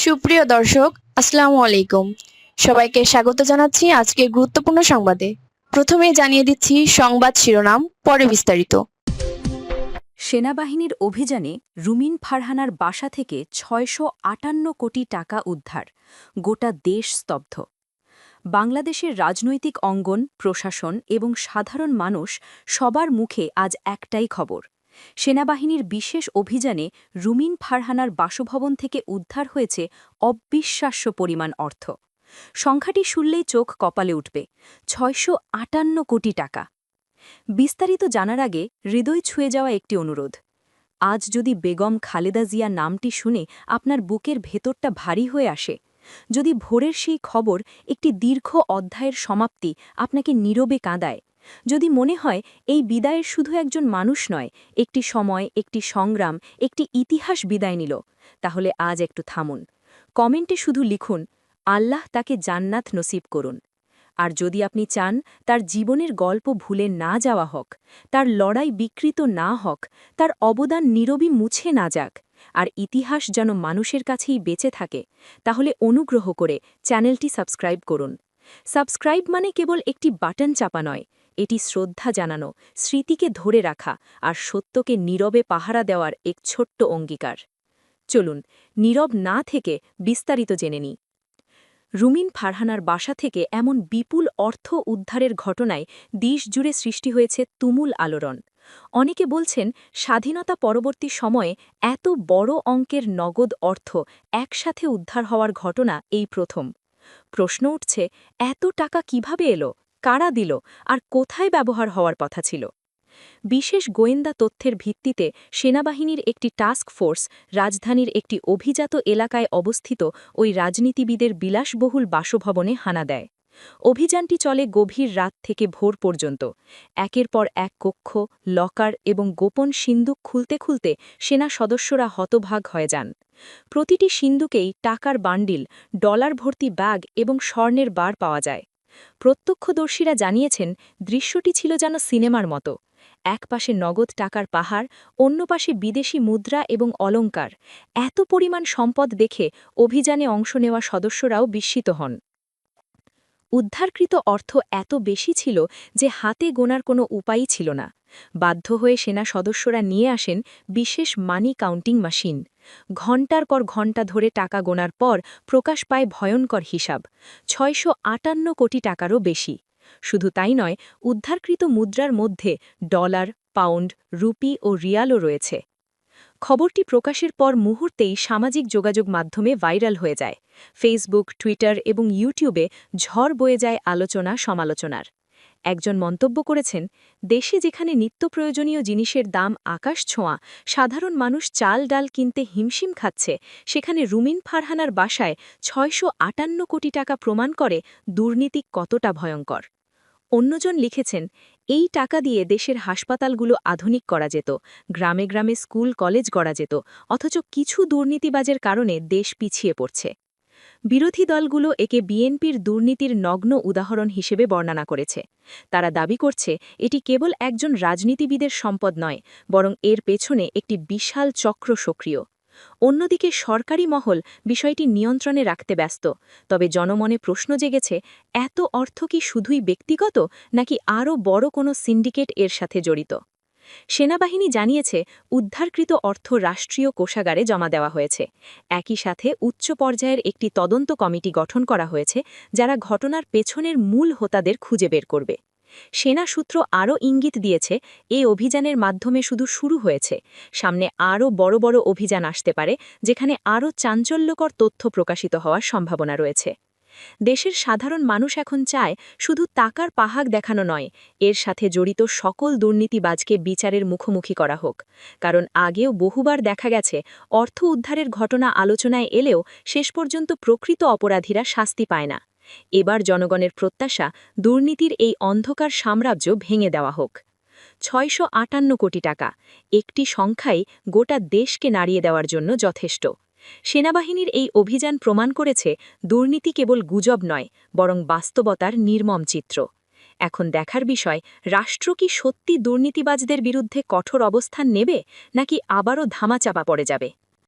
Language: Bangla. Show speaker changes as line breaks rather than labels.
সুপ্রিয় দর্শক, আসসালামু আলাইকুম। সবাইকে স্বাগত জানাচ্ছি আজকের গুরুত্বপূর্ণ সংবাদে। প্রথমেই জানিয়ে দিচ্ছি সংবাদ শিরোনাম, পরে বিস্তারিত।
সেনাবাহিনীর অভিযানে রুমিন ফারহানার বাসা থেকে ৬৫৮ কোটি টাকা উদ্ধার, গোটা দেশ স্তব্ধ। বাংলাদেশের রাজনৈতিক অঙ্গন, প্রশাসন এবং সাধারণ মানুষ সবার মুখে আজ একটাই খবর। সেনাবাহিনীর বিশেষ অভিযানে রুমিন ফারহানার বাসভবন থেকে উদ্ধার হয়েছে অবিশ্বাস্য পরিমাণ অর্থ। সংখ্যাটি শুনলেই চোখ কপালে উঠবে, ৬৫৮ কোটি টাকা। বিস্তারিত জানার আগে হৃদয় ছুঁয়ে যাওয়া একটি অনুরোধ। আজ যদি বেগম খালেদা জিয়া নামটি শুনে আপনার বুকের ভেতরটা ভারী হয়ে আসে, যদি ভোরের সেই খবর একটি দীর্ঘ অধ্যায়ের সমাপ্তি আপনাকে নীরবে কাঁদায়, যদি মনে হয় এই বিদায়ের শুধু একজন মানুষ নয়, একটি সময়, একটি সংগ্রাম, একটি ইতিহাস বিদায় নিল, তাহলে আজ একটু থামুন। কমেন্টে শুধু লিখুন, আল্লাহ তাকে জান্নাত নসিব করুন। আর যদি আপনি চান তার জীবনের গল্প ভুলে না যাওয়া হোক, তার লড়াই বিকৃত না হোক, তার অবদান নীরবী মুছে না যাক, আর ইতিহাস যেন মানুষের কাছেই বেঁচে থাকে, তাহলে অনুগ্রহ করে চ্যানেলটি সাবস্ক্রাইব করুন। সাবস্ক্রাইব মানে কেবল একটি বাটন চাপা নয়, এটি শ্রদ্ধা জানানো, স্মৃতিকে ধরে রাখা আর সত্যকে নীরবে পাহারা দেওয়ার এক ছোট্ট অঙ্গীকার। চলুন, নীরব না থেকে বিস্তারিত জেনে নিই। রুমিন ফারহানার বাসা থেকে এমন বিপুল অর্থ উদ্ধারের ঘটনায় দেশ জুড়ে সৃষ্টি হয়েছে তুমুল আলোড়ন। অনেকে বলছেন, স্বাধীনতা পরবর্তী সময়ে এত বড় অঙ্কের নগদ অর্থ একসাথে উদ্ধার হওয়ার ঘটনা এই প্রথম। প্রশ্ন উঠছে, এত টাকা কিভাবে এলো, কারা দিল, আর কোথায় ব্যবহার হওয়ার কথা ছিল? বিশেষ গোয়েন্দা তথ্যের ভিত্তিতে সেনাবাহিনীর একটি টাস্ক ফোর্স রাজধানীর একটি অভিজাত এলাকায় অবস্থিত ওই রাজনীতিবিদের বিলাসবহুল বাসভবনে হানা দেয়। অভিযানটি চলে গভীর রাত থেকে ভোর পর্যন্ত। একের পর এক কক্ষ, লকার এবং গোপন সিন্দুক খুলতে খুলতে সেনা সদস্যরা হতভাগ হয়ে যান। প্রতিটি সিন্দুকেই টাকার বান্ডিল, ডলার ভর্তি ব্যাগ এবং স্বর্ণের বার পাওয়া যায়। প্রত্যক্ষদর্শীরা জানিয়েছেন, দৃশ্যটি ছিল যেন সিনেমার মতো। এক পাশে নগদ টাকার পাহাড়, অন্য পাশে বিদেশি মুদ্রা এবং অলংকার। এত পরিমাণ সম্পদ দেখে অভিযানে অংশ নেওয়া সদস্যরাও বিস্মিত হন। উদ্ধারকৃত অর্থ এত বেশি ছিল যে হাতে গোনার কোনো উপায়ই ছিল না। বাধ্য হয়ে সেনা সদস্যরা নিয়ে আসেন বিশেষ মানি কাউন্টিং মেশিন। ঘণ্টার পর ঘণ্টা ধরে টাকা গোনার পর প্রকাশ পায় ভয়ঙ্কর হিসাব, ৬৫৮ কোটি টাকারও বেশি। শুধু তাই নয়, উদ্ধারকৃত মুদ্রার মধ্যে ডলার, পাউন্ড, রুপি ও রিয়ালও রয়েছে। খবরটি প্রকাশের পর মুহূর্তেই সামাজিক যোগাযোগ মাধ্যমে ভাইরাল হয়ে যায়। ফেসবুক, টুইটার এবং ইউটিউবে ঝড় বয়ে যায় আলোচনা সমালোচনার। একজন মন্তব্য করেছেন, দেশে যেখানে নিত্য প্রয়োজনীয় জিনিসের দাম আকাশ ছোঁয়া, সাধারণ মানুষ চাল ডাল কিনতে হিমশিম খাচ্ছে, সেখানে রুমিন ফারহানার বাসায় ৬৫৮ কোটি টাকা প্রমাণ করে দুর্নীতি কতটা ভয়ঙ্কর। অন্যজন লিখেছেন, এই টাকা দিয়ে দেশের হাসপাতালগুলো আধুনিক করা যেত, গ্রামে গ্রামে স্কুল কলেজ গড়া যেত, অথচ কিছু দুর্নীতিবাজের কারণে দেশ পিছিয়ে পড়ছে। বিরোধী দলগুলো একে বিএনপির দুর্নীতির নগ্ন উদাহরণ হিসেবে বর্ণনা করেছে। তারা দাবি করছে, এটি কেবল একজন রাজনীতিবিদের সম্পদ নয়, বরং এর পেছনে একটি বিশাল চক্র সক্রিয়। অন্যদিকে সরকারি মহল বিষয়টি নিয়ন্ত্রণে রাখতে ব্যস্ত। তবে জনমনে প্রশ্ন জেগেছে, এত অর্থ কি শুধুই ব্যক্তিগত, নাকি আরও বড় কোনো সিন্ডিকেট এর সাথে জড়িত? সেনাবাহিনী জানিয়েছে, উদ্ধারকৃত অর্থ রাষ্ট্রীয় কোষাগারে জমা দেওয়া হয়েছে। একই সাথে উচ্চ পর্যায়ের একটি তদন্ত কমিটি গঠন করা হয়েছে, যারা ঘটনার পেছনের মূল হোতাদের খুঁজে বের করবে। সেনা সূত্র আরও ইঙ্গিত দিয়েছে, এই অভিযানের মাধ্যমে শুধু শুরু হয়েছে, সামনে আরও বড় বড় অভিযান আসতে পারে, যেখানে আরও চাঞ্চল্যকর তথ্য প্রকাশিত হওয়ার সম্ভাবনা রয়েছে। দেশের সাধারণ মানুষ এখন চায় শুধু টাকার পাহাড় দেখানো নয়, এর সাথে জড়িত সকল দুর্নীতিবাজকে বিচারের মুখোমুখি করা হোক। কারণ আগেও বহুবার দেখা গেছে, অর্থ উদ্ধারের ঘটনা আলোচনায় এলেও শেষ পর্যন্ত প্রকৃত অপরাধীরা শাস্তি পায় না। এবার জনগণের প্রত্যাশা, দুর্নীতির এই অন্ধকার সাম্রাজ্য ভেঙে দেওয়া হোক। ৬৫৮ কোটি টাকা, একটি সংখ্যাই গোটা দেশকে নাড়িয়ে দেওয়ার জন্য যথেষ্ট। সেনাবাহিনীর এই অভিযান প্রমাণ করেছে, দুর্নীতি কেবল গুজব নয়, বরং বাস্তবতার নির্মম চিত্র। এখন দেখার বিষয়, রাষ্ট্র কি সত্যি দুর্নীতিবাজদের বিরুদ্ধে কঠোর অবস্থান নেবে, নাকি আবারও ধামাচাপা পড়ে যাবে?